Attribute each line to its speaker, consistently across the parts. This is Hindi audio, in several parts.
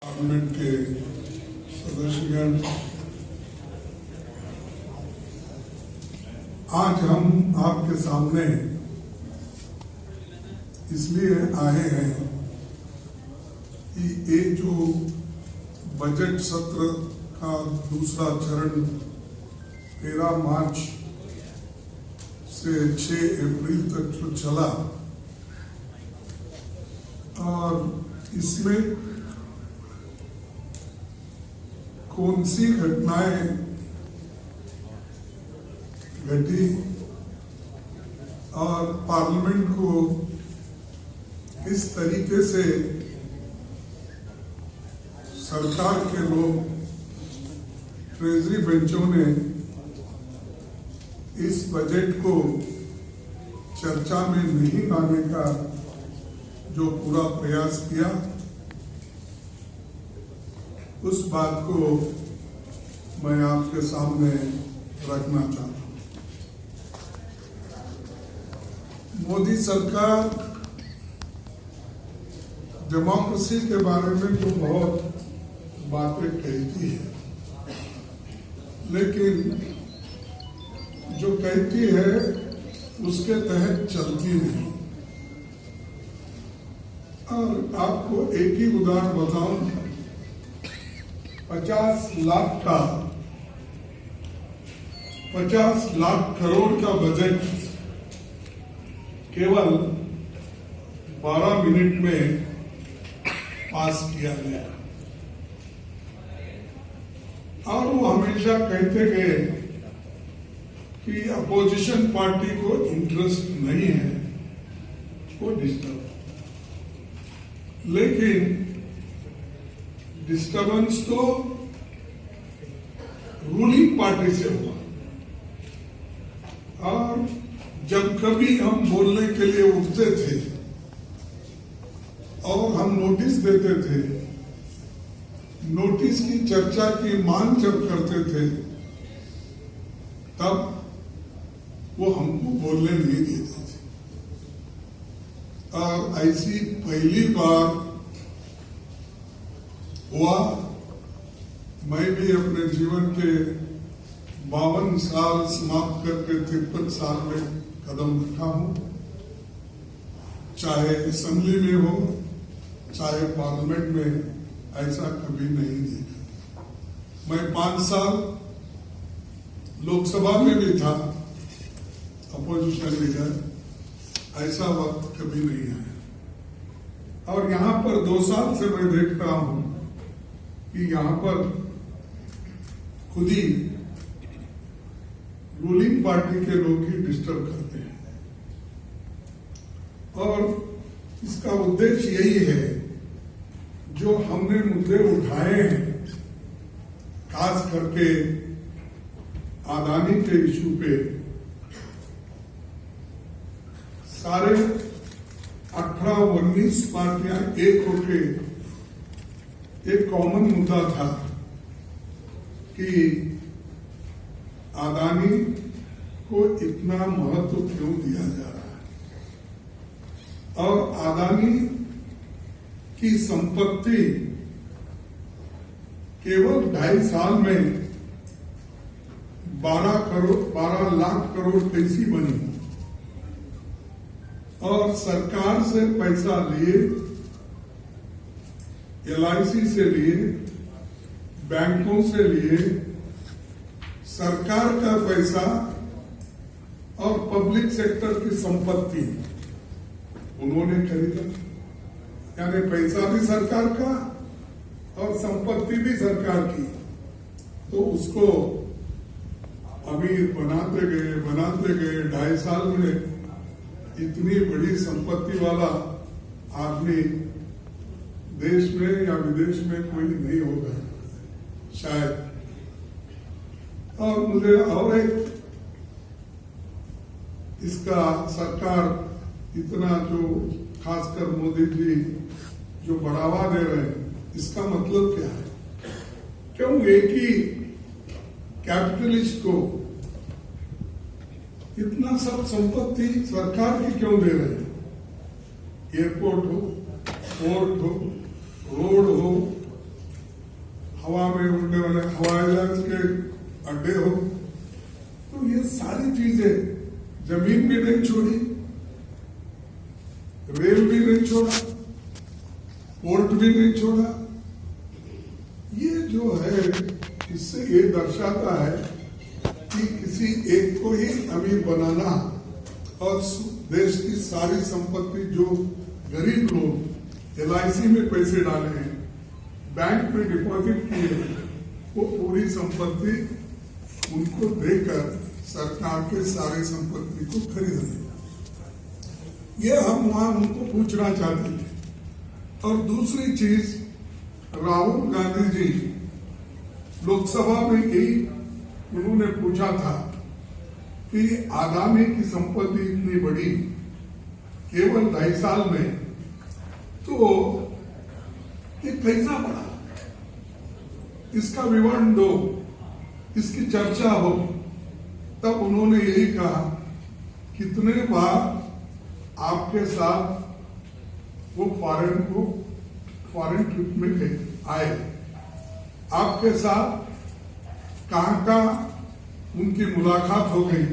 Speaker 1: पार्लियामेंट के सदस्यगण, आज हम आपके सामने इसलिए आए हैं कि ये जो बजट सत्र का दूसरा चरण 13 मार्च से 6 अप्रैल तक जो चला और इसमें कौन सी घटनाएं घटी और पार्लियामेंट को किस तरीके से सरकार के लोग ट्रेजरी बेंचों ने इस बजट को चर्चा में नहीं लाने का जो पूरा प्रयास किया, उस बात को मैं आपके सामने रखना चाहता हूं। मोदी सरकार डेमोक्रेसी के बारे में तो बहुत बातें कहती है, लेकिन जो कहती है उसके तहत चलती नहीं। और आपको एक ही उदाहरण बताऊं, 50 लाख करोड़ का बजट केवल 12 मिनट में पास किया गया। और वो हमेशा कहते गए कि अपोजिशन पार्टी को इंटरेस्ट नहीं है वो डिस्टर्ब, लेकिन डिस्टर्बेंस तो रूलिंग पार्टी से हुआ। और जब कभी हम बोलने के लिए उठते थे और हम नोटिस देते थे, नोटिस की चर्चा की मांग जब करते थे, तब वो हमको बोलने नहीं देते थे। और ऐसी पहली बार हुआ। मैं भी अपने जीवन के 52 साल समाप्त करके 53 साल में कदम रखा हूं, चाहे असेंबली में हो चाहे पार्लियामेंट में, ऐसा कभी नहीं देखा। मैं 5 साल लोकसभा में भी था अपोजिशन लीडर, ऐसा वक्त कभी नहीं आया। और यहां पर 2 साल से मैं देख रहा हूं कि यहां पर खुद ही रूलिंग पार्टी के लोग ही डिस्टर्ब करते हैं। और इसका उद्देश्य यही है, जो हमने मुद्दे उठाए हैं, खास करके अदानी के इशू पे, सारे 18-19 पार्टियां एक होकर एक कॉमन मुद्दा था कि अदानी को इतना महत्व क्यों दिया जा रहा है। और अदानी की संपत्ति केवल 2.5 साल में 12 लाख करोड़ कैसी बनी, और सरकार से पैसा लिए, LIC से लिए, बैंकों से लिए, सरकार का पैसा और पब्लिक सेक्टर की संपत्ति उन्होंने खरीदा। यानी पैसा भी सरकार का और संपत्ति भी सरकार की। तो उसको अमीर बनाते गए 2.5 साल में इतनी बड़ी संपत्ति वाला आदमी देश में या विदेश में कोई नहीं होगा शायद। और मुझे और एक, इसका सरकार इतना जो खासकर मोदी जी जो बढ़ावा दे रहे हैं, इसका मतलब क्या है? क्यों एक ही कैपिटलिस्ट को इतना सब संपत्ति सरकार की क्यों दे रहे हैं? एयरपोर्ट हो, पोर्ट हो, रोड हो, हवा में उड़ने वाले हवाई जहाज के अड्डे हो, तो ये सारी चीजें, जमीन भी नहीं छोड़ी, रेल भी नहीं छोड़ा, पोर्ट भी नहीं छोड़ा। ये जो है, इससे ये दर्शाता है कि किसी एक को ही अमीर बनाना और देश की सारी संपत्ति, जो गरीब लोग LIC में पैसे डाले हैं, बैंक में डिपॉजिट किए, वो पूरी संपत्ति उनको देकर सरकार के सारी संपत्ति को खरीदना। ये हम वहां उनको पूछना चाहते थे। और दूसरी चीज, राहुल गांधी जी लोकसभा में यही उन्होंने पूछा था कि अदानी की संपत्ति इतनी बड़ी केवल 2.5 साल में, तो ये कैसा बढ़ा, इसका विवरण दो, इसकी चर्चा हो। तब उन्होंने यही कहा, कितने बार आपके साथ वो फॉरेन ट्रिप में गए आए, आपके साथ कहां उनकी मुलाकात हो गई,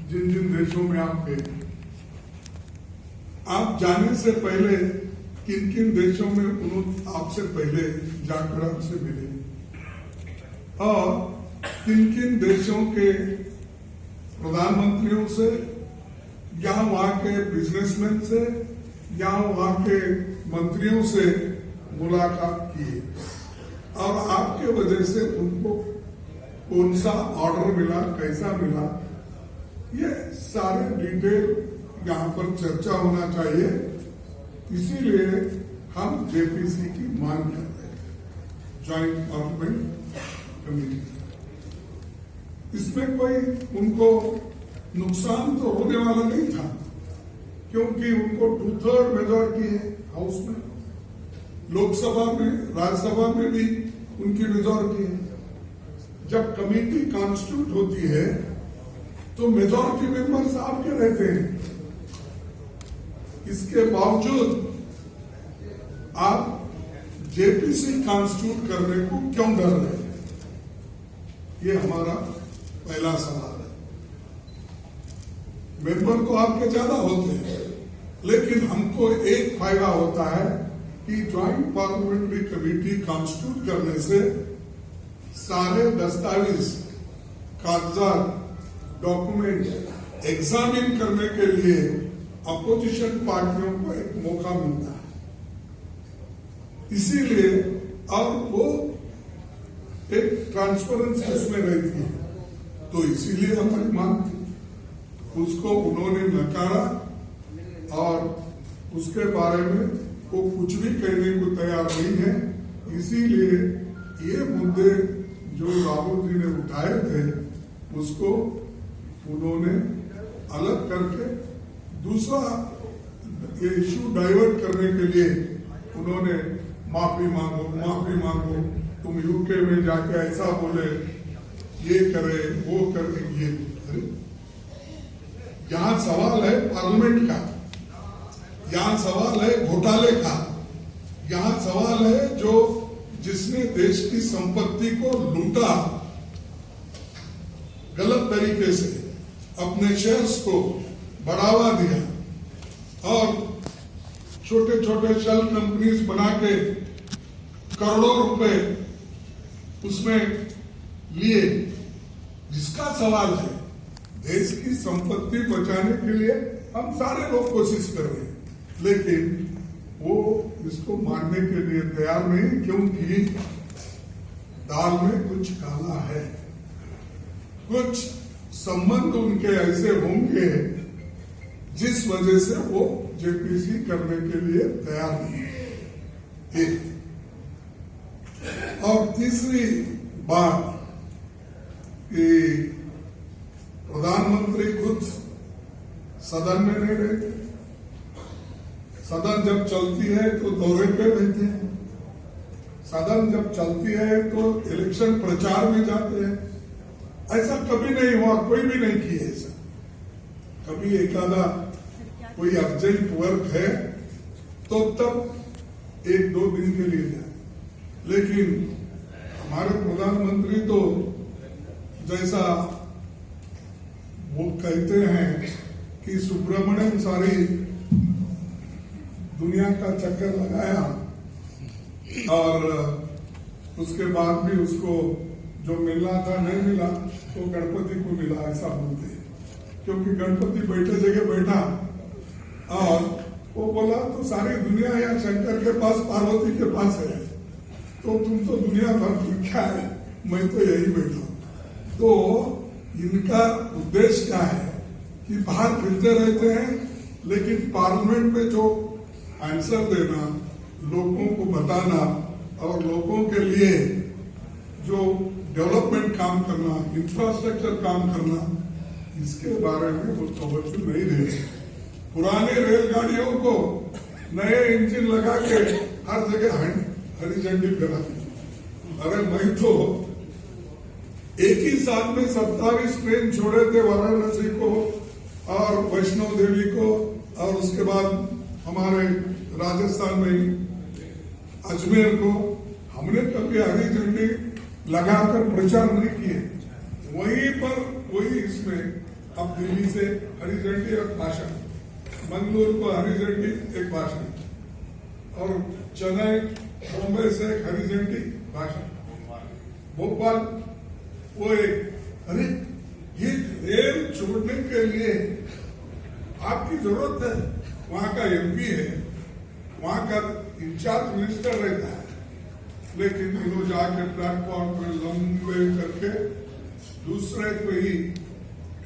Speaker 1: जिन जिन देशों में आप गए, आप जाने से पहले किन किन देशों में उन्होंने आपसे पहले जाकर आपसे मिले, और किन किन देशों के प्रधानमंत्रियों से या वहां के बिजनेसमैन से या वहां के मंत्रियों से मुलाकात की, और आपके वजह से उनको कौन सा ऑर्डर मिला, कैसा मिला, ये सारे डिटेल यहाँ पर चर्चा होना चाहिए। इसीलिए हम JPC की मांग करते हैं, ज्वाइंट पार्लियामेंट कमेटी। इसमें कोई उनको नुकसान तो होने वाला नहीं था, क्योंकि उनको 2/3 मेजॉरिटी है हाउस में, लोकसभा में, राज्यसभा में भी उनकी मेजॉरिटी है। जब कमेटी कॉन्स्टिट्यूट होती है तो मेजॉरिटी मेंबर्स आपके रहते हैं, इसके बावजूद आप JPC कॉन्स्टिट्यूट करने को क्यों डर रहे हैं? ये हमारा पहला सवाल है। मेंबर तो आपके ज्यादा होते हैं, लेकिन हमको एक फायदा होता है कि ज्वाइंट पार्लियामेंट्री कमेटी कॉन्स्टिट्यूट करने से सारे दस्तावेज, कागजात, डॉक्यूमेंट एग्जामिन करने के लिए अपोजिशन पार्टियों को एक मौका मिलता है। इसीलिए, और वो एक ट्रांसपेरेंसी उसमें रहती है, तो इसीलिए हमारी मांग थी। उसको उन्होंने नकारा और उसके बारे में वो कुछ भी कहने को तैयार नहीं है। इसीलिए ये मुद्दे जो राहुल जी ने उठाए थे, उसको उन्होंने अलग करके दूसरा ये इश्यू डाइवर्ट करने के लिए उन्होंने माफी मांगो, तुम यूके में जाके ऐसा बोले, ये करे, वो करे, ये करे। यहां सवाल है पार्लियामेंट का, यहां सवाल है घोटाले का, यहां सवाल है जो जिसने देश की संपत्ति को लूटा गलत तरीके से, अपने शेयर्स को बढ़ावा दिया और छोटे छोटे शेल कंपनीज बना के करोड़ों रुपए उसमें लिए, जिसका सवाल है। देश की संपत्ति बचाने के लिए हम सारे लोग कोशिश कर रहे हैं, लेकिन वो इसको मानने के लिए तैयार नहीं, क्योंकि दाल में कुछ काला है। कुछ संबंध उनके ऐसे होंगे जिस वजह से वो JPC करने के लिए तैयार नहीं है। और तीसरी बात कि प्रधानमंत्री खुद सदन में नहीं रहते, सदन जब चलती है तो दौरे पे रहते हैं, सदन जब चलती है तो इलेक्शन प्रचार में जाते हैं। ऐसा कभी नहीं हुआ, कोई भी नहीं किया ऐसा। कभी एकादा कोई अर्जेंट वर्क है तो तब 1-2 दिन के लिए जाए, लेकिन हमारे प्रधानमंत्री तो जैसा वो कहते हैं कि सुब्रमण्यम सारी दुनिया का चक्कर लगाया और उसके बाद भी उसको जो मिलना था नहीं मिला, तो गणपति को मिला, ऐसा बोलते हैं। क्योंकि गणपति बैठे जगह बैठा और वो बोला तो सारी दुनिया या शंकर के पास, पार्वती के पास है, तो तुम तो दुनिया भर की क्या है, मैं तो यही बैठा। तो इनका उद्देश्य क्या है कि बाहर फिरते रहते हैं, लेकिन पार्लियामेंट में जो आंसर देना, लोगों को बताना और लोगों के लिए जो डेवलपमेंट काम करना, इंफ्रास्ट्रक्चर काम करना, इसके बारे में वो तवज्जो नहीं दे रहे। पुराने रेलगाड़ियों को नए इंजन लगा के हर जगह हरी झंडी फहरा दी। अरे मैं तो एक ही साल में 27 ट्रेन छोड़े थे, वाराणसी को और वैष्णो देवी को, और उसके बाद हमारे राजस्थान में अजमेर को। हमने कभी हरी झंडी लगाकर प्रचार नहीं किए, वहीं पर वही इसमें अब दिल्ली से हरी झंडी एक भाषण, मंगलुरु को हरी झंडी एक भाषण, और चेन्नई बॉम्बे से एक हरी झंडी भाषण, भोपाल वो एक। अरे ये रेल छोड़ने के लिए आपकी जरूरत है, वहां का एमपी है, वहां का इंचार्ज मिनिस्टर रहता है, लेकिन ये लोग जाके प्लेटफॉर्म पर लंबे करके दूसरे कोई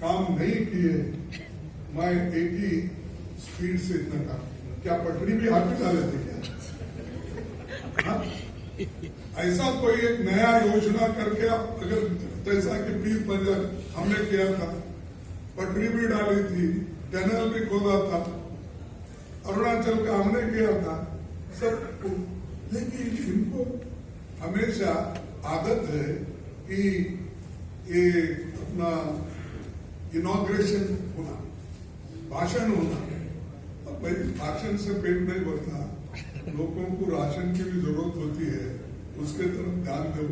Speaker 1: काम नहीं किए। मैं 80 स्पीड से इतना काम, क्या पटरी भी हाथ में डाले थे क्या? ऐसा कोई एक नया योजना करके, अगर जैसा कि पीर पंजाब हमने किया था, पटरी भी डाली थी, टनल भी खोदा था, अरुणाचल का हमने किया था सब, लेकिन इनको हमेशा आदत है कि ये अपना इनॉग्रेशन होना, भाषण होना। अब भाई भाषण से पेट नहीं भरता, लोगों को राशन की भी जरूरत होती है, उसके तरफ ध्यान दो,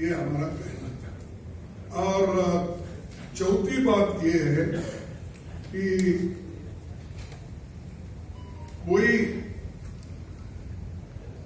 Speaker 1: ये हमारा कहना था। और चौथी बात ये है कि कोई